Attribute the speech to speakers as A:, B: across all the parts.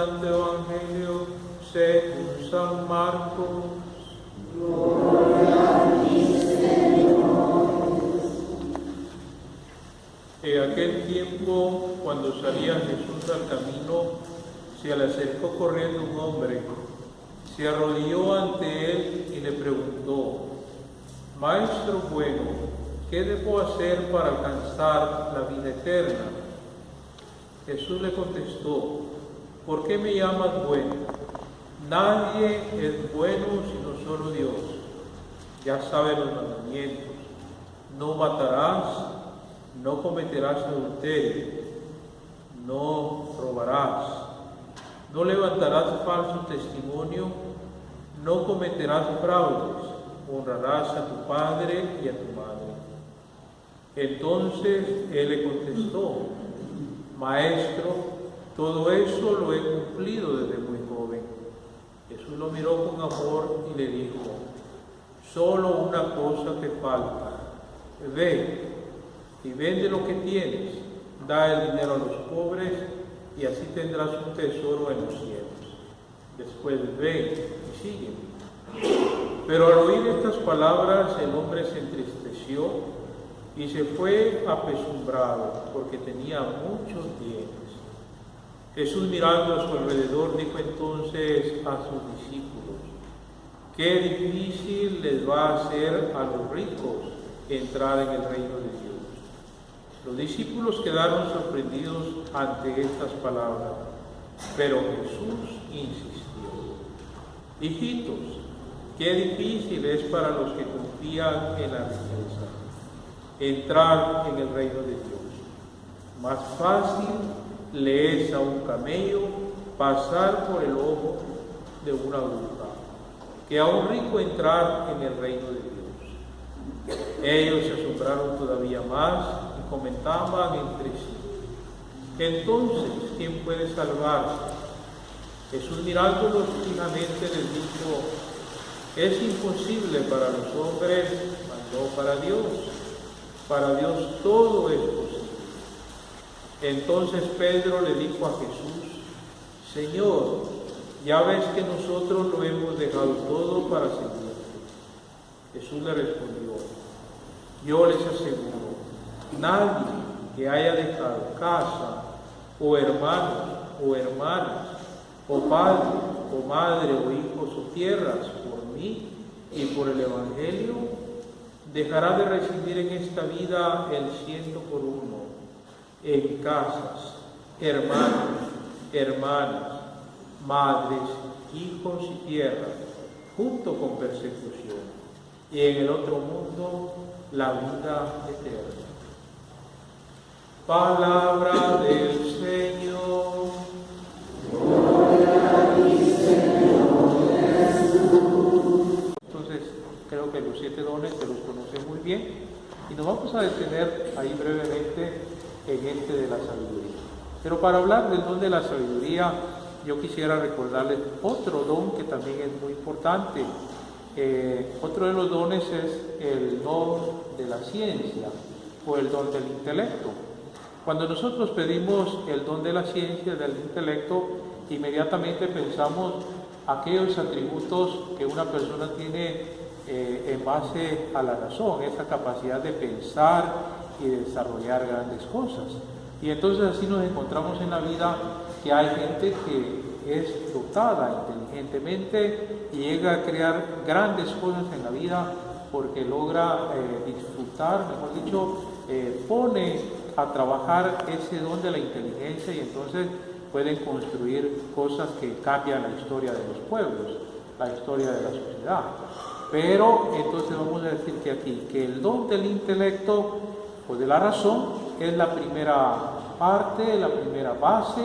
A: Santo Evangelio según San Marcos. En aquel tiempo, cuando salía Jesús al camino, se le acercó corriendo un hombre, se arrodilló ante él y le preguntó: Maestro bueno, ¿qué debo hacer para alcanzar la vida eterna? Jesús le contestó: ¿Por qué me llamas bueno? Nadie es bueno sino solo Dios. Ya sabes los mandamientos: no matarás, no cometerás adulterio, no robarás, no levantarás falso testimonio, no cometerás fraudes, honrarás a tu padre y a tu madre. Entonces él le contestó: Maestro, todo eso lo he cumplido desde muy joven. Jesús lo miró con amor y le dijo: solo una cosa te falta. Ve y vende lo que tienes, da el dinero a los pobres y así tendrás un tesoro en los cielos. Después ven y sígueme. Pero al oír estas palabras el hombre se entristeció y se fue apesumbrado porque tenía muchos bienes. Jesús, mirando a su alrededor, dijo entonces a sus discípulos: qué difícil les va a ser a los ricos entrar en el reino de Dios. Los discípulos quedaron sorprendidos ante estas palabras, pero Jesús insistió: hijitos, qué difícil es para los que confían en la riqueza entrar en el reino de Dios. Más fácil le es a un camello pasar por el ojo de una aguja que a un rico entrar en el reino de Dios. Ellos se asombraron todavía más y comentaban entre sí: entonces, ¿quién puede salvarse? Jesús, mirándolos fijamente, les dijo: es imposible para los hombres, mas no para Dios. Para Dios todo es posible. Entonces Pedro le dijo a Jesús: Señor, ya ves que nosotros lo hemos dejado todo para seguirte. Jesús le respondió: yo les aseguro, nadie que haya dejado casa, o hermanos, o hermanas, o padre, o madre, o hijos, o tierras, por mí y por el Evangelio, dejará de recibir en esta vida el 100 por 1, en casas, hermanos, hermanas, madres, hijos y tierras, junto con persecución, y en el otro mundo la vida eterna. Palabra del Señor.
B: Gloria a ti, Señor Jesús.
A: Entonces, creo que los 7 dones se los conocen muy bien y nos vamos a detener ahí brevemente en este de la sabiduría. Pero para hablar del don de la sabiduría, yo quisiera recordarles otro don que también es muy importante. Otro de los dones es el don de la ciencia o el don del intelecto. Cuando nosotros pedimos el don de la ciencia, del intelecto, inmediatamente pensamos aquellos atributos que una persona tiene en base a la razón, esa capacidad de pensar y de desarrollar grandes cosas. Y entonces así nos encontramos en la vida que hay gente que es dotada inteligentemente y llega a crear grandes cosas en la vida porque logra disfrutar, mejor dicho, pone a trabajar ese don de la inteligencia y entonces pueden construir cosas que cambian la historia de los pueblos, la historia de la sociedad. Pero entonces vamos a decir que aquí, que el don del intelecto o de la razón es la primera parte, la primera base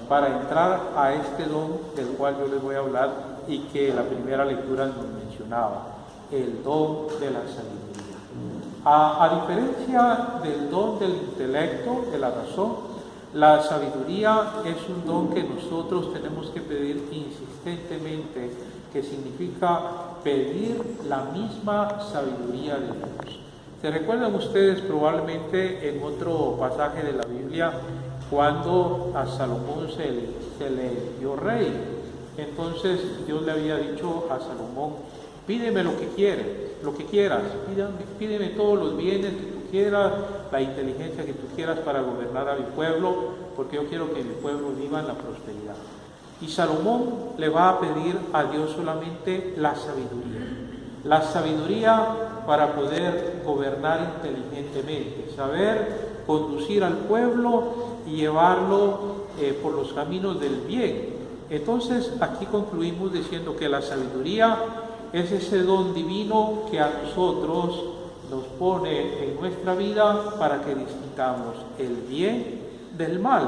A: para entrar a este don del cual yo les voy a hablar y que la primera lectura nos mencionaba, el don de la sabiduría. A diferencia del don del intelecto, de la razón, la sabiduría es un don que nosotros tenemos que pedir insistentemente, que significa pedir la misma sabiduría de Dios. ¿Se recuerdan ustedes probablemente en otro pasaje de la Biblia cuando a Salomón se le dio rey. Entonces Dios le había dicho a Salomón: pídeme lo que quieras, pídeme todos los bienes que tú quieras, la inteligencia que tú quieras para gobernar a mi pueblo, porque yo quiero que mi pueblo viva en la prosperidad. Y Salomón le va a pedir a Dios solamente la sabiduría para poder gobernar inteligentemente, saber conducir al pueblo y llevarlo por los caminos del bien. Entonces aquí concluimos diciendo que la sabiduría es ese don divino que a nosotros nos pone en nuestra vida para que distingamos el bien del mal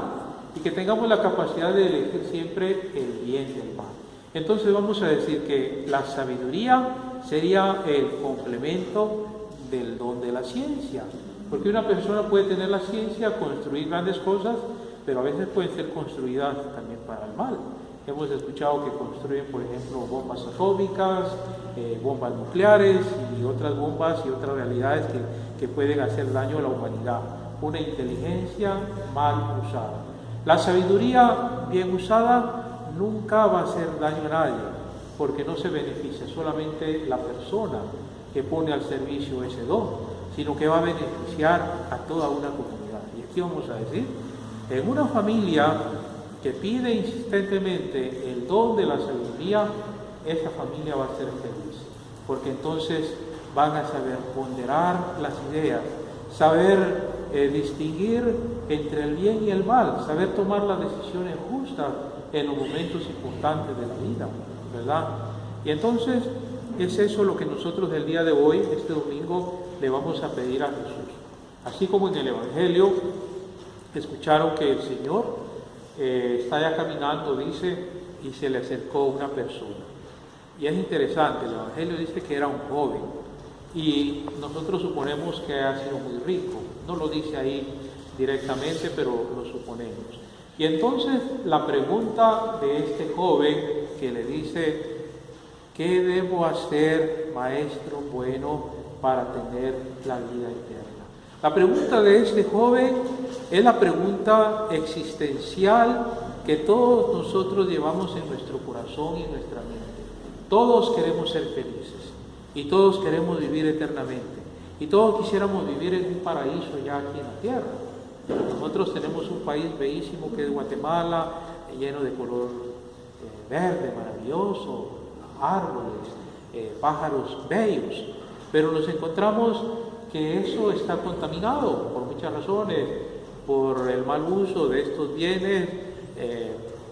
A: y que tengamos la capacidad de elegir siempre el bien del mal. Entonces vamos a decir que la sabiduría sería el complemento del don de la ciencia, porque una persona puede tener la ciencia, construir grandes cosas, pero a veces pueden ser construidas también para el mal. Hemos escuchado que construyen, por ejemplo, bombas atómicas, bombas nucleares y otras bombas y otras realidades que pueden hacer daño a la humanidad. Una inteligencia mal usada. La sabiduría bien usada nunca va a hacer daño a nadie, porque no se beneficia solamente la persona que pone al servicio ese don, sino que va a beneficiar a toda una comunidad. Y aquí vamos a decir, en una familia que pide insistentemente el don de la sabiduría, esa familia va a ser feliz, porque entonces van a saber ponderar las ideas, saber distinguir entre el bien y el mal, saber tomar las decisiones justas en los momentos importantes de la vida, ¿verdad? Y entonces es eso lo que nosotros el día de hoy, este domingo, le vamos a pedir a Jesús. Así como en el Evangelio escucharon que el Señor está ya caminando, dice, y se le acercó una persona. Y es interesante, el Evangelio dice que era un joven, y nosotros suponemos que ha sido muy rico. No lo dice ahí directamente, pero lo suponemos. Y entonces la pregunta de este joven que le dice: ¿qué debo hacer, maestro bueno, para tener la vida eterna? La pregunta de este joven es la pregunta existencial que todos nosotros llevamos en nuestro corazón y en nuestra mente. Todos queremos ser felices y todos queremos vivir eternamente y todos quisiéramos vivir en un paraíso ya aquí en la tierra. Nosotros tenemos un país bellísimo que es Guatemala, lleno de color verde, maravilloso, árboles, pájaros bellos, pero nos encontramos que eso está contaminado por muchas razones, por el mal uso de estos bienes,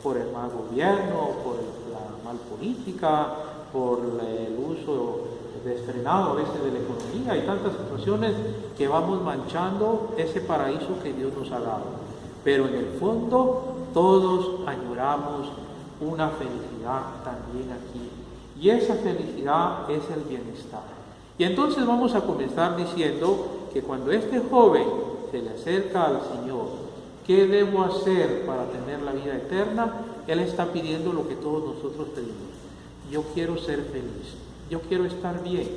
A: por el mal gobierno, por la mal política, por el uso desfrenado a veces de la economía y tantas situaciones que vamos manchando ese paraíso que Dios nos ha dado. Pero en el fondo todos añoramos una felicidad también aquí, y esa felicidad es el bienestar. Y entonces vamos a comenzar diciendo que cuando este joven se le acerca al Señor, ¿qué debo hacer para tener la vida eterna? Él está pidiendo lo que todos nosotros pedimos. Yo quiero ser feliz, yo quiero estar bien,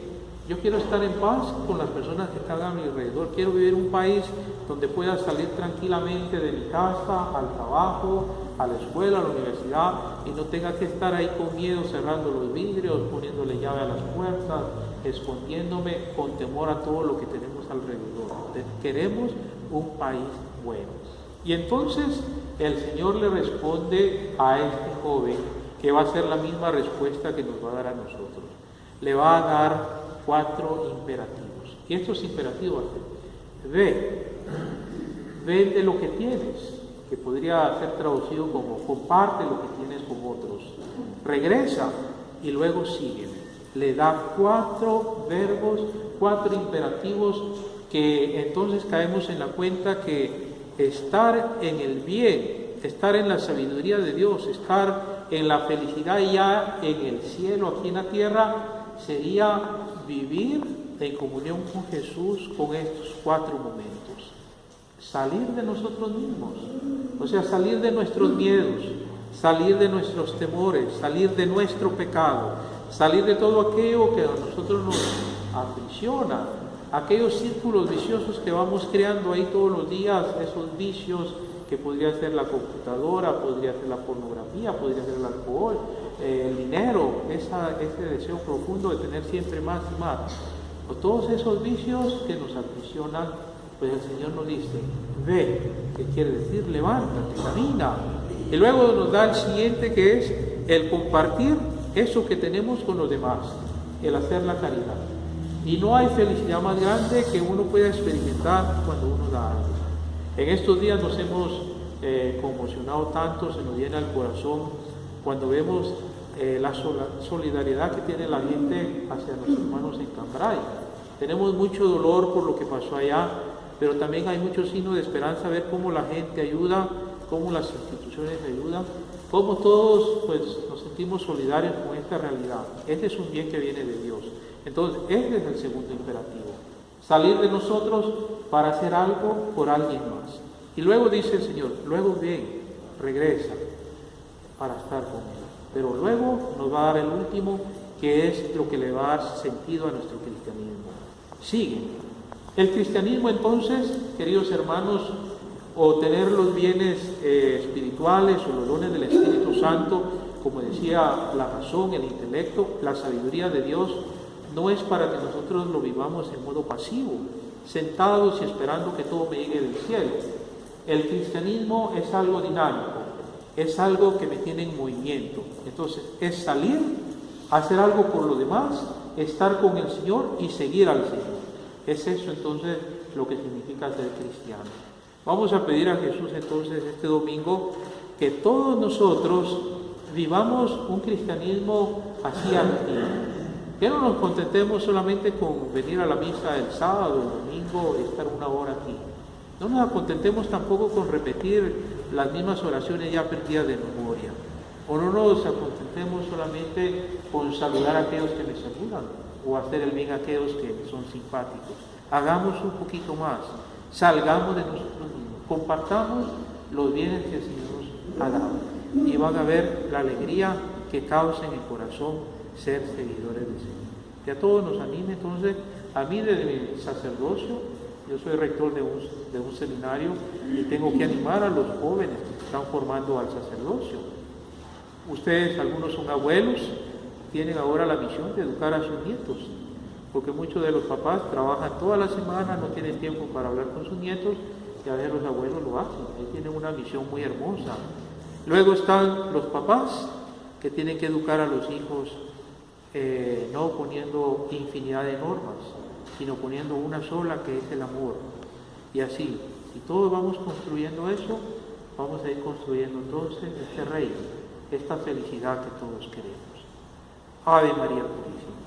A: yo quiero estar en paz con las personas que están a mi alrededor, quiero vivir en un país donde pueda salir tranquilamente de mi casa al trabajo, a la escuela, a la universidad, y no tenga que estar ahí con miedo, cerrando los vidrios, poniéndole llave a las puertas, escondiéndome con temor a todo lo que tenemos alrededor. Queremos un país bueno. Y entonces el Señor le responde a este joven, que va a ser la misma respuesta que nos va a dar a nosotros. Le va a dar 4 imperativos. Y estos imperativos: ve de lo que tienes, que podría ser traducido como comparte lo que tienes con otros, regresa y luego sígueme. Le da 4 verbos, 4 imperativos, que entonces caemos en la cuenta que estar en el bien, estar en la sabiduría de Dios, estar en la felicidad ya en el cielo, aquí en la tierra, sería vivir en comunión con Jesús con estos 4 momentos. Salir de nosotros mismos, o sea, salir de nuestros miedos, salir de nuestros temores, salir de nuestro pecado, salir de todo aquello que a nosotros nos aprisiona, aquellos círculos viciosos que vamos creando ahí todos los días, esos vicios que podría ser la computadora, podría ser la pornografía, podría ser el alcohol, el dinero, ese deseo profundo de tener siempre más y más. O todos esos vicios que nos aprisionan, pues el Señor nos dice, ve, que quiere decir levántate, camina. Y luego nos da el siguiente, que es el compartir eso que tenemos con los demás, el hacer la caridad. Y no hay felicidad más grande que uno pueda experimentar cuando uno da algo. En estos días nos hemos conmocionado tanto, se nos llena el corazón cuando vemos la solidaridad que tiene la gente hacia nuestros hermanos en Cambrai. Tenemos mucho dolor por lo que pasó allá, pero también hay mucho signo de esperanza, ver cómo la gente ayuda, cómo las instituciones ayudan, cómo todos pues, nos sentimos solidarios con esta realidad. Este es un bien que viene de Dios. Entonces, este es el segundo imperativo. Salir de nosotros para hacer algo por alguien más. Y luego dice el Señor, luego ven, regresa para estar con Él. Pero luego nos va a dar el último, que es lo que le va a dar sentido a nuestro cristianismo. Sigue. El cristianismo entonces, queridos hermanos, o tener los bienes espirituales o los dones del Espíritu Santo, como decía, la razón, el intelecto, la sabiduría de Dios, no es para que nosotros lo vivamos en modo pasivo, sentados y esperando que todo me llegue del cielo. El cristianismo es algo dinámico, es algo que me tiene en movimiento. Entonces, es salir, hacer algo por los demás, estar con el Señor y seguir al Señor. Es eso entonces lo que significa ser cristiano. Vamos a pedir a Jesús entonces este domingo que todos nosotros vivamos un cristianismo así activo. Que no nos contentemos solamente con venir a la misa el sábado, el domingo, y estar una hora aquí. No nos contentemos tampoco con repetir las mismas oraciones ya perdidas de memoria. O no nos contentemos solamente con saludar a aquellos que me saludan, o hacer el bien a aquellos que son simpáticos. Hagamos un poquito más, salgamos de nosotros mismos, compartamos los bienes que el Señor nos ha dado. Y van a ver la alegría que causa en el corazón ser seguidores del Señor. Que a todos nos anime entonces, a mí desde mi sacerdocio, yo soy rector de un seminario y tengo que animar a los jóvenes que están formando al sacerdocio. Ustedes, algunos son abuelos, tienen ahora la misión de educar a sus nietos, porque muchos de los papás trabajan toda la semana, no tienen tiempo para hablar con sus nietos, y a veces los abuelos lo hacen, ahí tienen una misión muy hermosa. Luego están los papás, que tienen que educar a los hijos, no poniendo infinidad de normas, sino poniendo una sola, que es el amor. Y así, si todos vamos construyendo eso, vamos a ir construyendo entonces este reino, esta felicidad que todos queremos. Ave María Purísima.